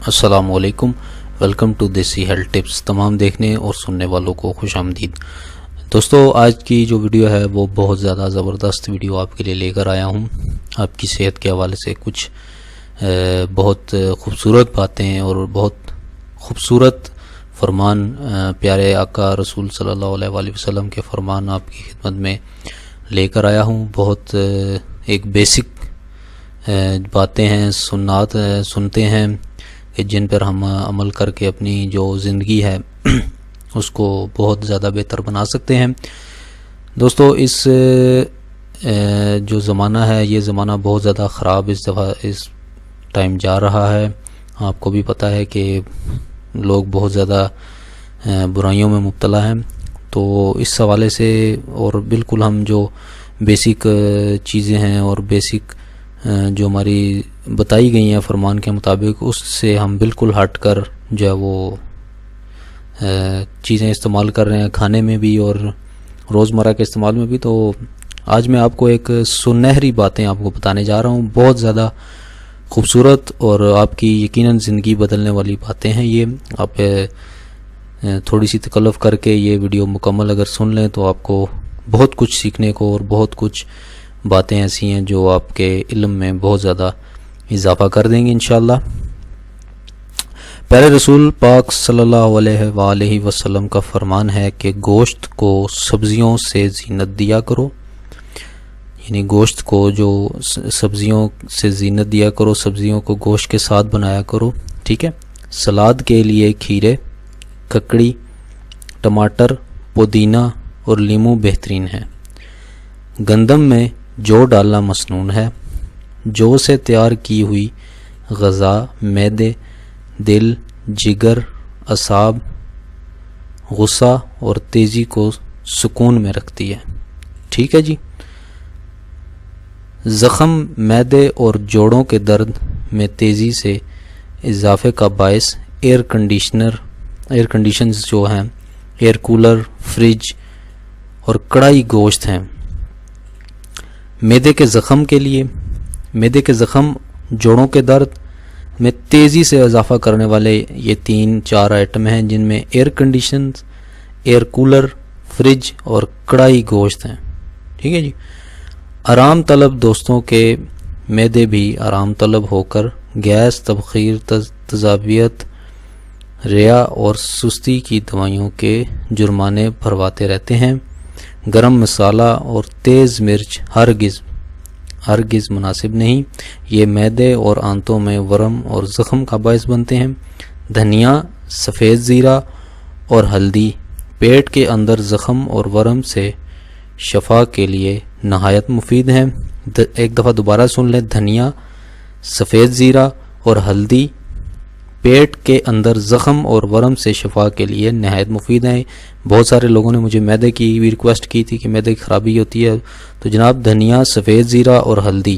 السلام علیکم، welcome to دیسی ہیلتھ ٹپس۔ تمام دیکھنے اور سننے والوں کو خوش آمدید۔ دوستو، آج کی جو ویڈیو ہے وہ بہت زیادہ زبردست ویڈیو آپ کے لیے لے کر آیا ہوں۔ آپ کی صحت کے حوالے سے کچھ بہت خوبصورت باتیں اور بہت خوبصورت فرمان پیارے آقا رسول صلی اللہ علیہ وآلہ وسلم کے فرمان آپ کی خدمت میں لے کر آیا ہوں۔ بہت ایک بیسک باتیں ہیں، سنات سنتے ہیں کہ جن پر ہم عمل کر کے اپنی جو زندگی ہے اس کو بہت زیادہ بہتر بنا سکتے ہیں۔ دوستو، اس جو زمانہ ہے یہ زمانہ بہت زیادہ خراب اس ٹائم جا رہا ہے۔ آپ کو بھی پتہ ہے کہ لوگ بہت زیادہ برائیوں میں مبتلا ہیں، تو اس حوالے سے اور بالکل ہم جو بیسک چیزیں ہیں اور بیسک جو ہماری بتائی گئی ہیں فرمان کے مطابق، اس سے ہم بالکل ہٹ کر جو ہے وہ چیزیں استعمال کر رہے ہیں، کھانے میں بھی اور روزمرہ کے استعمال میں بھی۔ تو آج میں آپ کو ایک سنہری باتیں آپ کو بتانے جا رہا ہوں، بہت زیادہ خوبصورت اور آپ کی یقیناً زندگی بدلنے والی باتیں ہیں یہ۔ آپ تھوڑی سی تکلف کر کے یہ ویڈیو مکمل اگر سن لیں تو آپ کو بہت کچھ سیکھنے کو اور بہت کچھ باتیں ایسی ہیں جو آپ کے علم میں بہت زیادہ اضافہ کر دیں گے انشاءاللہ۔ پیارے رسول پاک صلی اللہ علیہ وآلہ وسلم کا فرمان ہے کہ گوشت کو سبزیوں سے زینت دیا کرو، یعنی گوشت کو جو سبزیوں سے زینت دیا کرو، سبزیوں کو گوشت کے ساتھ بنایا کرو، ٹھیک ہے۔ سلاد کے لیے کھیرے، ککڑی، ٹماٹر، پودینہ اور لیموں بہترین ہیں۔ گندم میں جو ڈالنا مسنون ہے۔ جو سے تیار کی ہوئی غذا معدے، دل، جگر، اعصاب، غصہ اور تیزی کو سکون میں رکھتی ہے، ٹھیک ہے جی۔ زخم، معدے اور جوڑوں کے درد میں تیزی سے اضافے کا باعث ایئر کنڈیشنز جو ہیں، ایئر کولر، فریج اور کڑھائی گوشت ہیں۔ معدے کے زخم کے لیے، معدے کے زخم، جوڑوں کے درد میں تیزی سے اضافہ کرنے والے یہ 3-4 آئٹم ہیں جن میں air conditioners, air cooler, fridge اور کڑھائی گوشت ہیں، ٹھیک ہے جی۔ آرام طلب دوستوں کے معدے بھی آرام طلب ہو کر گیس، تبخیر، تیزابیت، ریا اور سستی کی دوائیوں کے جرمانے بھرواتے رہتے ہیں۔ گرم مسالہ اور تیز مرچ ہرگز مناسب نہیں، یہ معدے اور آنتوں میں ورم اور زخم کا باعث بنتے ہیں۔ دھنیا، سفید زیرہ اور ہلدی پیٹ کے اندر زخم اور ورم سے شفا کے لیے نہایت مفید ہیں۔ ایک دفعہ دوبارہ سن لیں، دھنیا، سفید زیرہ اور ہلدی پیٹ کے اندر زخم اور ورم سے شفا کے لیے نہایت مفید ہیں۔ بہت سارے لوگوں نے مجھے معدے کی بھی ریکویسٹ کی تھی کہ معدے کی خرابی ہوتی ہے، تو جناب دھنیا، سفید زیرہ اور ہلدی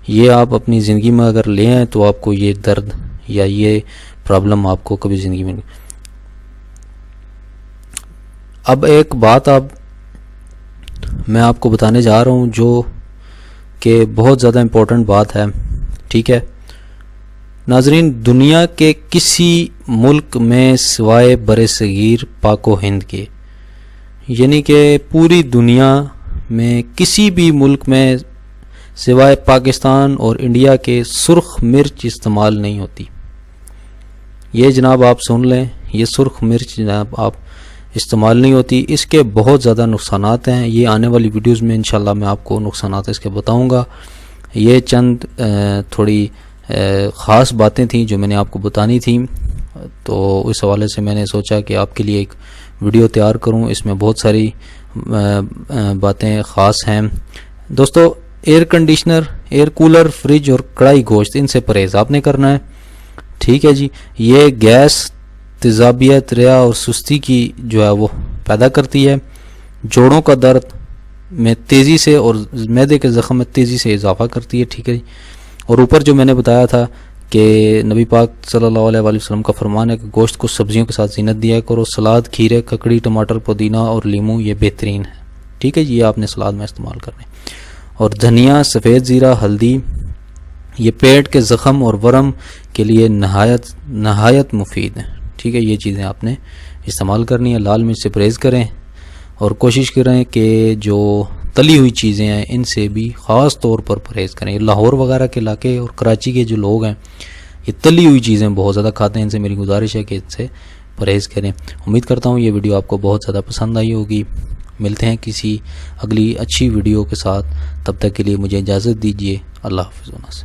یہ آپ اپنی زندگی میں اگر لے آئیں تو آپ کو یہ درد یا یہ پرابلم آپ کو کبھی زندگی میں نہیں۔ اب ایک بات میں آپ کو بتانے جا رہا ہوں جو کہ بہت زیادہ امپورٹنٹ بات ہے، ٹھیک ہے ناظرین۔ دنیا کے کسی ملک میں سوائے برصغیر پاک و ہند کے، یعنی کہ پوری دنیا میں کسی بھی ملک میں سوائے پاکستان اور انڈیا کے سرخ مرچ استعمال نہیں ہوتی۔ یہ جناب آپ سن لیں، یہ سرخ مرچ جناب آپ استعمال نہیں ہوتی۔ اس کے بہت زیادہ نقصانات ہیں، یہ آنے والی ویڈیوز میں انشاءاللہ میں آپ کو نقصانات اس کے بتاؤں گا۔ یہ چند تھوڑی خاص باتیں تھیں جو میں نے آپ کو بتانی تھیں، تو اس حوالے سے میں نے سوچا کہ آپ کے لیے ایک ویڈیو تیار کروں۔ اس میں بہت ساری باتیں خاص ہیں۔ دوستو، air conditioner, year cooler, fridge اور کڑھائی گوشت، ان سے پرہیز آپ نے کرنا ہے، ٹھیک ہے جی۔ یہ گیس، تیزابیت، ریا اور سستی کی جو ہے وہ پیدا کرتی ہے۔ جوڑوں کا درد میں تیزی سے اور معدے کے زخم میں تیزی سے اضافہ کرتی ہے، ٹھیک ہے جی۔ اور اوپر جو میں نے بتایا تھا کہ نبی پاک صلی اللہ علیہ وآلہ وسلم کا فرمان ہے کہ گوشت کو سبزیوں کے ساتھ زینت دیا کرو۔ سلاد، کھیرے، ککڑی، ٹماٹر، پودینہ اور لیموں یہ بہترین ہے، ٹھیک ہے جی، یہ آپ نے سلاد میں استعمال کرنے۔ اور دھنیا، سفید زیرہ، ہلدی یہ پیٹ کے زخم اور ورم کے لیے نہایت مفید ہیں. ٹھیک ہے، یہ چیزیں آپ نے استعمال کرنی ہے. لال مرچ سے پرہیز کریں اور کوشش کریں کہ جو تلی ہوئی چیزیں ہیں ان سے بھی خاص طور پر پرہیز کریں. لاہور وغیرہ کے علاقے اور کراچی کے جو لوگ ہیں یہ تلی ہوئی چیزیں بہت زیادہ کھاتے ہیں. ان سے میری گزارش ہے کہ ان سے پرہیز کریں. امید کرتا ہوں یہ ویڈیو آپ کو بہت زیادہ پسند آئی ہوگی. ملتے ہیں کسی اگلی اچھی ویڈیو کے ساتھ. تب تک کے لیے مجھے اجازت دیجیے. اللہ حافظ.